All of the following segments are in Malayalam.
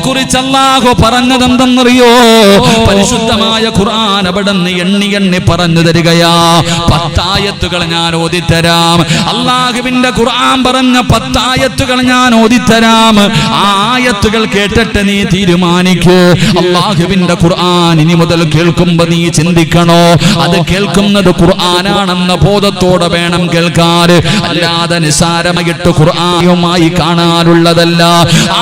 കുറിച്ച് അല്ലാഹു പറഞ്ഞതെന്തെന്നറിയോ? പരിശുദ്ധമായ ഖുർആൻ അവിടുന്ന് എണ്ണി എണ്ണി പറഞ്ഞു തരികയാ. 10 ആയത്തുകൾ ഞാൻ ഓതിത്തരാം. അല്ലാഹുവിന്റെ ഖുർആൻ പറഞ്ഞ 10 ആയത്തുകൾ ഞാൻ ഓതിത്തരാം. ആ ആയത്തുകൾ കേട്ടിട്ട് നീ തീരുമാനിക്കൂ. അല്ലാഹുവിന്റെ ഖുർആൻ ഇനി മുതൽ കേൾക്കുമ്പോ നീ ചിന്തിക്കണോ, അത് കേൾക്കുന്നത് ഖുർആനാണെന്ന ബോധത്തോടെ വേണം കേൾക്കാൻ. അല്ലാതെ നിസാരമായിട്ട് ഖുർആനുമായി കാണാനുള്ളതല്ല.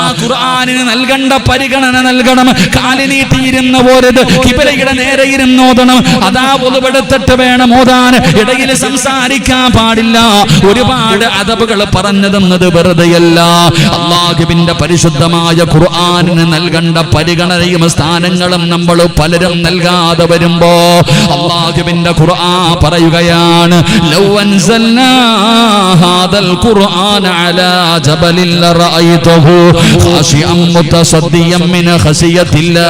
ആ ഖുർആനിന് നൽകേണ്ട പരിഗണന നൽകണം. കാലി നീട്ടിയിരുന്ന പോരത്, കിബിലയുടെ നേരെ ഇരുന്നോതണം. അതാ ഒതുപെടുത്തിട്ട് വേണം ഓതാൻ. ഇടയിൽ സംസാരിക്കാൻ പാടില്ല. ഒരുപാട് അദബുകൾ പറഞ്ഞു തന്നത് വെറുതെയല്ല. അല്ലാഹുവിന്റെ പരിശുദ്ധമായ ഖുർആനിന് നൽകേണ്ട പരിഗണനയും സ്ഥാനങ്ങളും നമ്മൾ പലരും നൽകാതെ വരുമ്പോ അല്ലാഹുവിന്റെ ഖുർആൻ പറയുകയാണ്, ലൗ അൻസൽനാ ഹാദൽ ഖുർആന അലാ ജബലിൻ ലറഅയ്തഹു ഖാശിഅൻ മുതസദ്ദിയൻ മിൻ ഖശിയത്തില്ലാഹ്.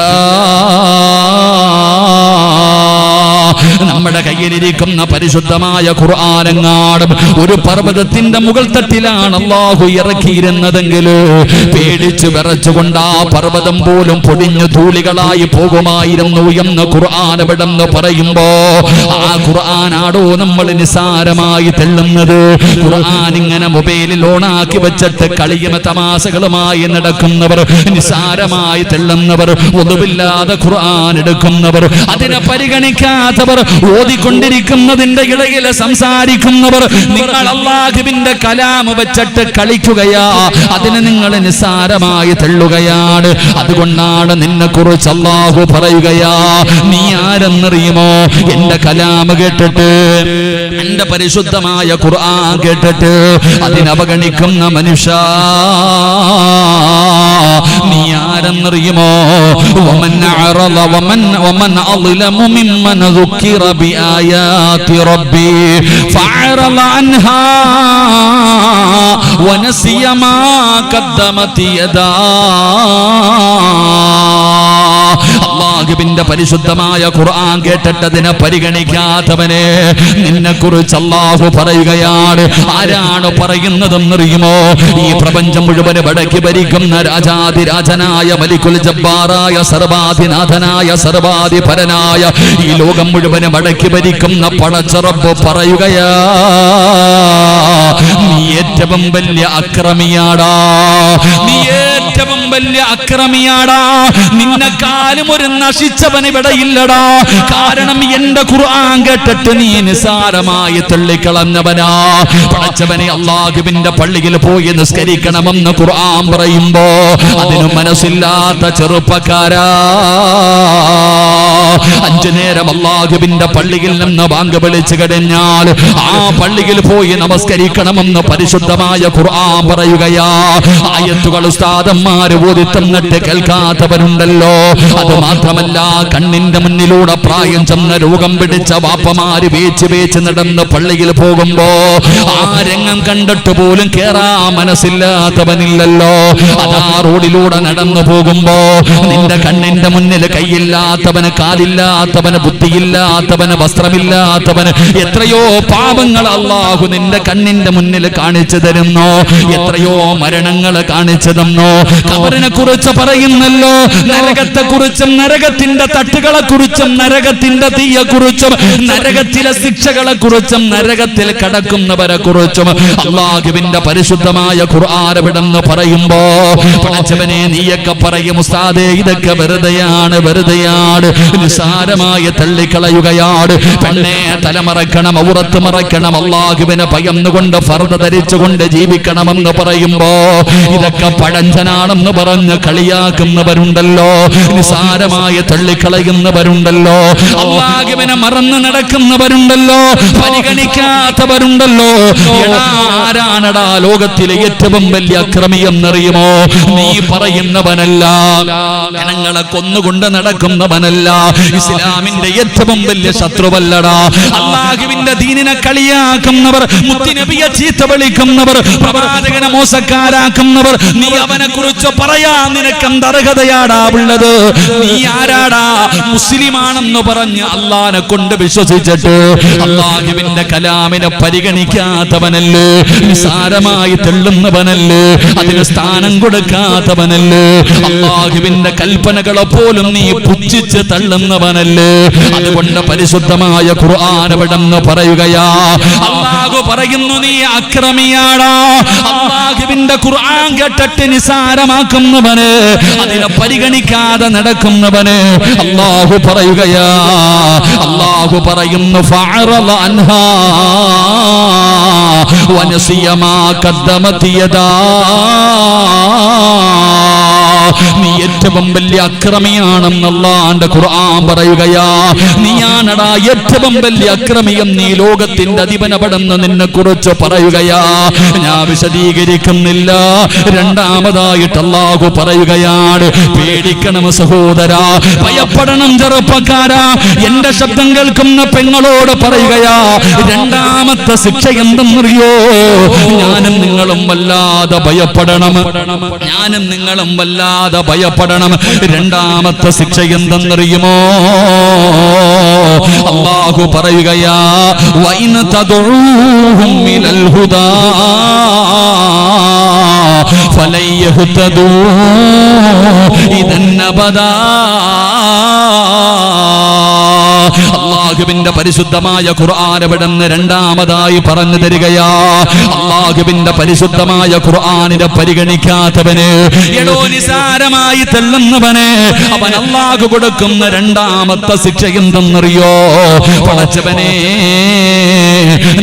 നമ്മുടെ കയ്യിലിരിക്കുന്ന പരിശുദ്ധമായ ഖുർആനെങ്ങാടും ഒരു പർവ്വതത്തിന്റെ മുകൾ തട്ടിലാണ് അല്ലാഹു ഇറക്കിയിരുന്നതെങ്കിൽ പേടിച്ച് വിറച്ചുകൊണ്ട് ആ പർവ്വതം പോലും പൊടിഞ്ഞു ധൂളികളായി പോകുമായിരുന്നു എന്ന് ഖുർആൻ എവിടെന്ന് പറയുമ്പോ ആ ഖുർആനാടോ നമ്മൾ നിസാരമായി തെള്ളുന്നത്? ഖുർആൻ ഇങ്ങനെ മൊബൈലിൽ ഓണാക്കി വെച്ചിട്ട് കളിയും തമാശകളുമായി നടക്കുന്നവർ, നിസാരമായി തെള്ളുന്നവർ, ഒന്നുമില്ലാതെ ഖുർആൻ എടുക്കുന്നവർ, അതിനെ പരിഗണിക്കാത്തവർ, ഓതിക്കൊണ്ടിരിക്കുന്നതിന്റെ ഇടയിൽ സംസാരിക്കുന്നവർ, നിങ്ങൾ അല്ലാഹുവിന്റെ കലാം വെച്ചിട്ട് കളിക്കുകയാ, അതിനെ നിങ്ങൾ നിസാരമായി തെള്ളുകയാണ്. അതുകൊണ്ടാണ് നിന്നെ കുറിച്ച് അല്ലാഹു പറയുകയാ, നീ ആരെന്നറിയുമോ? എന്റെ കലാം കേട്ടിട്ട്, എന്റെ പരിശുദ്ധമായ ഖുർആൻ കേട്ടിട്ട് അതിനവഗണിക്കുന്ന മനുഷ്യ, നീ ആരെന്നറിയുമോ? വമൻ അളിലമു മിമ്മൻ ദുക്കിറ ബിആയാതി റബ്ബി ഫഅറള അൻഹാ വനസിയ മാ ഖദ്ദമത് യദാ. അല്ലാഹുവിന്റെ പരിശുദ്ധമായ ഖുർആൻ കേട്ടിട്ട് അതിനെ പരിഗണിക്കാത്തവനെ നിന്നെ കുറിച്ച് അല്ലാഹു പറയുകയാണ്. ആരാണ് പറയുന്നതെന്നറിയുമോ? ഈ പ്രപഞ്ചം മുഴുവൻ വടക്കി ഭരിക്കുന്ന രാജാതിരാജനായ മലിക്കുൽ ജബ്ബാറായ സർവാധിനാഥനായ സർവാധിപരനായ ഈ ലോകം മുഴുവൻ വടക്കി ഭരിക്കുന്ന പടച്ച റബ്ബ് പറയുകയാ, നീ ഏറ്റവും വലിയ അക്രമിയാടാ, നീ ഏറ്റവും വലിയ അക്രമിയാടാ. നിന്നെക്കാളും ഒരു നശിച്ചവൻ ഇവിടെ ഇല്ലടാ. കാരണം എന്റെ ഖുർആൻ കേട്ടിട്ട് നീ നിസാരമായി തള്ളിക്കളഞ്ഞവനാ. പടച്ചവനെ അല്ലാഹുവിന്റെ പള്ളിയിൽ പോയി നിസ്കരിക്കണമെന്ന് ഖുർആൻ പറയുമ്പോ അതിന് മനസ്സില്ലാത്ത ചെറുപ്പക്കാരാ, 5 നേരം അല്ലാഹുവിന്റെ പള്ളിയിൽ നിന്ന് ബാങ്ക് വിളിച്ചു കഴിഞ്ഞാൽ ആ പള്ളിയിൽ പോയി നമസ്കരിക്കണമെന്ന് പരിശുദ്ധമായ ഖുർആൻ പറയുകയാ. ആയത്തുകൾ ഉസ്താദന്മാര് ഓതി തന്നിട്ട് കേൾക്കാത്തവരുണ്ടല്ലോ. അത് മാത്രമല്ല, കണ്ണിന്റെ മുന്നിലൂടെ പ്രായം ചെന്ന രോഗം പിടിച്ച വാപ്പമാര് വേച്ച് നടന്ന് പള്ളിയിൽ പോകുമ്പോ ആ രംഗം കണ്ടിട്ട് പോലും കേറാ മനസ്സില്ലാത്തവനില്ലല്ലോ. അതാ റോഡിലൂടെ നടന്നു പോകുമ്പോ നിന്റെ കണ്ണിന്റെ മുന്നിൽ കൈയില്ലാത്തവന്, കാലില്ലാത്തവന്, ബുദ്ധിയില്ലാത്തവന്, വസ്ത്രമില്ലാത്തവന് എത്രയോ പാപങ്ങൾ അല്ലാഹു നിന്റെ കണ്ണിന്റെ മുന്നിൽ കാണിച്ചു തരുന്നു. എത്രയോ മരണങ്ങൾ കാണിച്ചു തന്നു. ഖബറിനെ കുറിച്ച് പറയുന്നല്ലോ, നരകത്തെ കുറിച്ചും നരകത്തിന്റെ തട്ടുകളെ കുറിച്ചും നരകത്തിന്റെ തീയെ കുറിച്ചും നരകത്തിലെ ശിക്ഷകളെ കുറിച്ചും നരകത്തിൽ കടക്കുന്നവരെ കുറിച്ചും അല്ലാഹുവിന്റെ പരിശുദ്ധമായ ഖുർആൻ വിടുന്നു പറയുമ്പോ പടച്ചവനെ നീയൊക്കെ പറയും, ഉസ്താദേ ഇതൊക്കെ വെറുതെയാണ്, വെറുതെയാണ്, നിസാരമായി തള്ളിക്കളയുകയാണ്. പെണ്ണെ തലമറക്കണം, ഔറത്ത് മറക്കണം, അല്ലാഹുവിനെ ഭയന്നുകൊണ്ട് ഫർദ് ധരിച്ചുകൊണ്ട് ജീവിക്കണമെന്ന് പറയുമ്പോ ഇതൊക്കെ പഴഞ്ചനാണെന്ന് പറഞ്ഞ് കളിയാക്കുന്നവരുണ്ടല്ലോ, നിസാരമായി തള്ളിക്കളയുന്നവരുണ്ടല്ലോ, അല്ലാഹുവിനെ മറന്നു നടക്കുന്നവരുണ്ടല്ലോ, പരിഗണിക്കാത്തവരുണ്ടല്ലോ. ആരാണടാ ലോകത്തിലെ ഏറ്റവും വലിയ അക്രമി എന്നറിയുമോ? നീ പറയുന്നവനല്ല, ജനങ്ങളെ കൊന്നുകൊണ്ട് നടക്കുന്നവനല്ല, ഇസ്ലാമിന്റെ ഏറ്റവും വലിയ ശത്രുവല്ലടാ. അല്ലാഹുവിന്റെ ദീനിനെ കളിയാക്കുന്നവർ, മുത്തുനബിയെ ചീത്ത വിളിക്കുന്നവർ, പ്രവാചകനെ മോശക്കാരാക്കുന്നവർ, നീ അവനെ കുറിച്ച് പറയാൻ നിനക്ക് എന്തർഹതയാടാ ഉള്ളത്? നീ ആരാടാ? മുസ്ലിമാണെന്ന് പറഞ്ഞ് അള്ളാനെ കൊണ്ട് വിശ്വസിച്ചിട്ട് അള്ളാഹുവിന്റെ കലാമിനെ പരിഗണിക്കാത്തവനല്ലേ, നിസാരമായി തെള്ളുന്നവനല്ലേ, അതിന് സ്ഥാനം കൊടുക്കാത്തവനല്ലേ, അള്ളാഹുവിന്റെ കൽപ്പനകളെ പോലും നീ പുച്ഛിച്ച് തള്ളുന്നവനല്ലേ. അതുകൊണ്ട് പരിശുദ്ധമായ ഖുർആൻ എവിടെന്ന് പറയുകയാ, അള്ളാഹു പറയുന്നു നീ അക്രമിയാടാ. അള്ളാഹുവിന്റെ ഖുർആൻ കേട്ടിട്ട് നിസാരമാക്കുന്നവന്, അതിനെ പരിഗണിക്കാതെ നടക്കുന്നവന് അള്ളാഹു പറയുകയാ, അള്ളാഹു പറയുന്നു ഫഅറള അൻഹാ വനസിയ മാ ഖദ്ദമത് യദാ. നീ ഏറ്റവും വലിയ അക്രമിയാണെന്ന് അല്ലാഹുവിന്റെ ഖുർആൻ പറയുകയാ. നീയാണടാ ഏറ്റവും വലിയ അക്രമിയെന്ന് നീ ലോകത്തിന്റെ അധിപനപടെന്ന് നിന്നെ കുറിച്ച് പറയുകയാ. ഞാൻ വിശദീകരിക്കുന്നില്ല. രണ്ടാമതായിട്ട് അല്ലാഹു പറയുകയാണ്, പേടിക്കണം സഹോദരാ, ഭയപ്പെടണം ചെറുപ്പക്കാരാ. എന്റെ ശബ്ദം കേൾക്കുന്ന പെങ്ങളോട് പറയുകയാ, രണ്ടാമത്തെ ശിക്ഷ എന്തെന്നറിയോ? ഞാനും നിങ്ങളും വല്ലാതെ ഭയപ്പെടണം, ഞാനും നിങ്ങളും വല്ലാതെ ഭയപ്പെടണം. രണ്ടാമത്തെ ശിക്ഷ എന്തെന്നറിയുമോ? അല്ലാഹു പറയുകയാ, വഇൻ തദഊഹും ഇലൽ ഹുദാ ഫലൻ യഹ്തദൂ ഇദൻ അബദാ. അല്ലാഹുവിന്റെ പരിശുദ്ധമായ ഖുർആൻ എവിടെന്ന് രണ്ടാമതായി പറഞ്ഞു തരികയാ. അല്ലാഹുവിന്റെ പരിശുദ്ധമായ ഖുർആനിനെ പരിഗണിക്കാത്തവന്, എടോ നിസാരമായി തെള്ളുന്നവന്, അവൻ അല്ലാഹു കൊടുക്കുന്ന രണ്ടാമത്തെ ശിക്ഷ എന്തെന്നറിയോ? പടച്ചവനെ,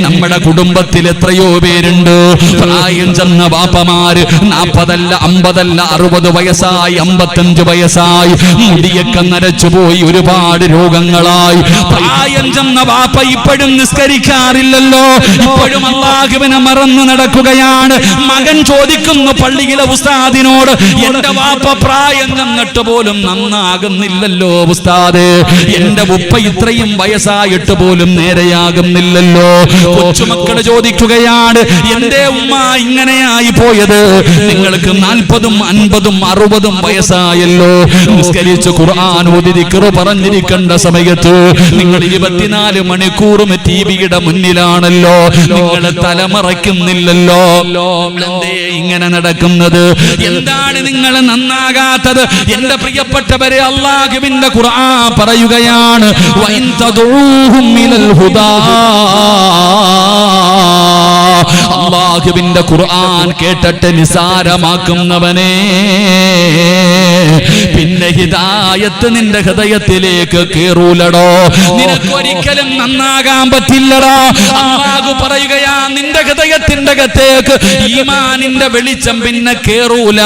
നമ്മുടെ കുടുംബത്തിൽ എത്രയോ പേരുണ്ട് പ്രായം ചെന്ന ബാപ്പമാര്, 40 50 60 വയസ്സായി, 55 വയസ്സായി, മുടിയൊക്കെ നരച്ചുപോയി, ഒരുപാട് രോഗങ്ങളായി. പ്രായം ചെന്ന ബാപ്പ ഇപ്പോഴും നിസ്കരിക്കാറില്ലല്ലോ, ഇപ്പോഴും അല്ലാഹുവിനെ മറന്നു നടക്കുകയാണ്. മകൻ ചോദിക്കുന്നു പള്ളിയിലെ ഉസ്താദിനോട്, എന്റെ ബാപ്പ പ്രായം ചെന്നിട്ട് പോലും നന്നാകുന്നില്ലല്ലോ ഉസ്താദേ, എന്റെ ഉപ്പ ഇത്രയും വയസ്സായിട്ട് പോലും നേരെയാകുന്നില്ലല്ലോ. കൊച്ചുമക്കള് ചോദിക്കുകയാണ്, എന്റെ ഉമ്മ ഇങ്ങനെയായി പോയത്? നിങ്ങൾക്ക് 40 50 60 വയസ്സായല്ലോ, നിസ്കരിച്ച് ഖുർആൻ ഓതി ദിക്ർ പറഞ്ഞിരിക്കേണ്ട സമയത്ത് നിങ്ങൾ 24 മണിക്കൂറും ടിവിയുടെ മുന്നിലാണല്ലോ, നിങ്ങൾ തലമറയ്ക്കുന്നില്ലല്ലോ. എന്തേ ഇങ്ങനെ നടക്കുന്നത്? എന്താണ് നിങ്ങൾ നന്നാകാത്തത്? എന്റെ പ്രിയപ്പെട്ടവരെ, അല്ലാഹുവിന്റെ ഖുർആൻ പറയുകയാണ്, വഇൻ തദഊഹും ഇലൽ ഹുദാ. അല്ലാഹുവിന്റെ ഖുർആൻ കേട്ടിട്ട് നിസാരമാക്കുന്നവനെ, പിന്നെ ഹിദായത്ത് നിന്റെ ഹൃദയത്തിലേക്ക് കേറൂലടോ, നിനക്കൊരിക്കലും നന്നാകാൻ പറ്റില്ലടോ. അല്ലാഹു പറയുകയാ, നിന്റെ ഹൃദയത്തിന്റെ അകത്തേക്ക് ഈമാനിന്റെ വെളിച്ചം പിന്നെ കേറൂല.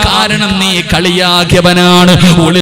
കാരണം നീ കളിയാക്കിയവനാണ്.